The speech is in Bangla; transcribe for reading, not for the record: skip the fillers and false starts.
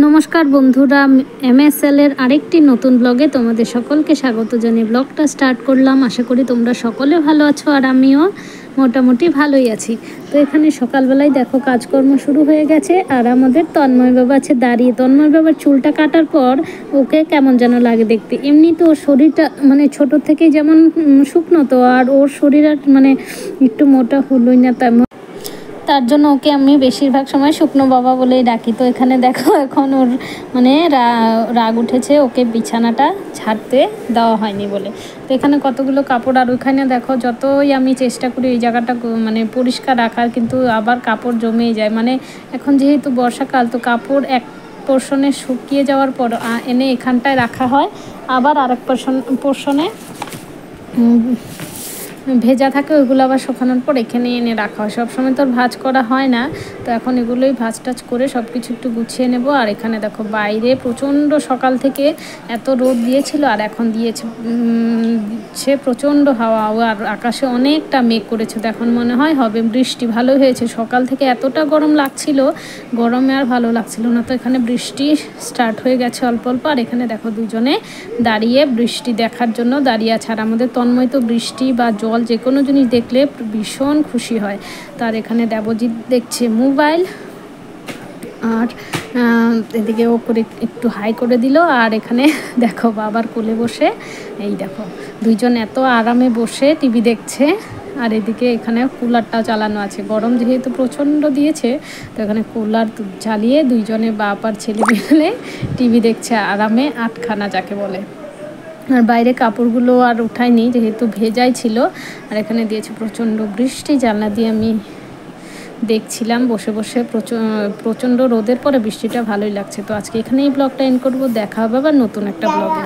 নমস্কার বন্ধুরা, এমএসএল এর আরেকটি নতুন ব্লগে তোমাদের সকলকে স্বাগত জানিয়ে ব্লগটা স্টার্ট করলাম। আশা করি তোমরা সকলে ভালো আছো আর আমিও মোটামুটি ভালোই আছি। তো এখানে সকালবেলায় দেখো কাজকর্ম শুরু হয়ে গেছে আর আমাদের তন্ময় বাবা আছে দাঁড়িয়ে। তন্ময় বাবার চুলটা কাটার পর ওকে কেমন যেন লাগে দেখতে। এমনি তো ওর শরীরটা মানে ছোট থেকেই যেমন শুকনো, তো আর ওর শরীর আর মানে একটু মোটা হলোই না, তার জন্য ওকে আমি বেশিরভাগ সময় শুকনো বাবা বলেই ডাকি। তো এখানে দেখো এখন ওর মানে রাগ উঠেছে, ওকে বিছানাটা ছাড়তে দেওয়া হয়নি বলে। তো এখানে কতগুলো কাপড়, আর ওইখানে দেখো যতই আমি চেষ্টা করি এই জায়গাটা মানে পরিষ্কার রাখার, কিন্তু আবার কাপড় জমেই যায়। মানে এখন যেহেতু বর্ষাকাল, তো কাপড় এক পোর্শনে শুকিয়ে যাওয়ার পর এনে এখানটায় রাখা হয়, আবার আরেক পোর্শনে ভেজা থাকে, ওইগুলো আবার শুকানোর পর এখানে এনে রাখা হয়। সবসময় তো ভাঁজ করা হয় না, তো এখন এগুলোই ভাঁজ টাজ করে সব কিছু একটু গুছিয়ে নেব। আর এখানে দেখো বাইরে প্রচণ্ড সকাল থেকে এত রোদ দিয়েছিল, আর এখন দিচ্ছে প্রচণ্ড হাওয়া, আর আকাশে অনেকটা মেঘ করেছে। তো এখন মনে হয় হবে বৃষ্টি। ভালো হয়েছে, সকাল থেকে এতটা গরম লাগছিল, গরমে আর ভালো লাগছিল না। তো এখানে বৃষ্টি স্টার্ট হয়ে গেছে অল্প অল্প। আর এখানে দেখো দুজনে দাঁড়িয়ে বৃষ্টি দেখার জন্য দাঁড়িয়ে আছে। আর আমাদের তন্ময় তো বৃষ্টি বা জল যে কোনো জিনিস দেখলে ভীষণ খুশি হয়। তার এখানে দেবজিৎ দেখছে মোবাইল, আর এদিকে ও করে একটু হাই করে দিল। আর এখানে দেখো বাবার কোলে বসে, এই দেখো দুইজন এত আরামে বসে টিভি দেখছে। আর এদিকে এখানে কুলারটাও চালানো আছে, গরম যেহেতু প্রচণ্ড দিয়েছে, তো এখানে কুলার চালিয়ে দুইজনে বাপ আর ছেলে মিলে টিভি দেখছে আরামে, আটখানা যাকে বলে। আর বাইরে কাপড়গুলো আর উঠায়নি যেহেতু ভেজাই ছিল। আর এখানে দিয়েছে প্রচণ্ড বৃষ্টি, জানলা দিয়ে আমি দেখছিলাম বসে বসে। প্রচণ্ড রোদের পরে বৃষ্টিটা ভালোই লাগছে। তো আজকে এখানেই ব্লগটা এন্ড করবো, দেখা হবে আবার নতুন একটা ব্লগে।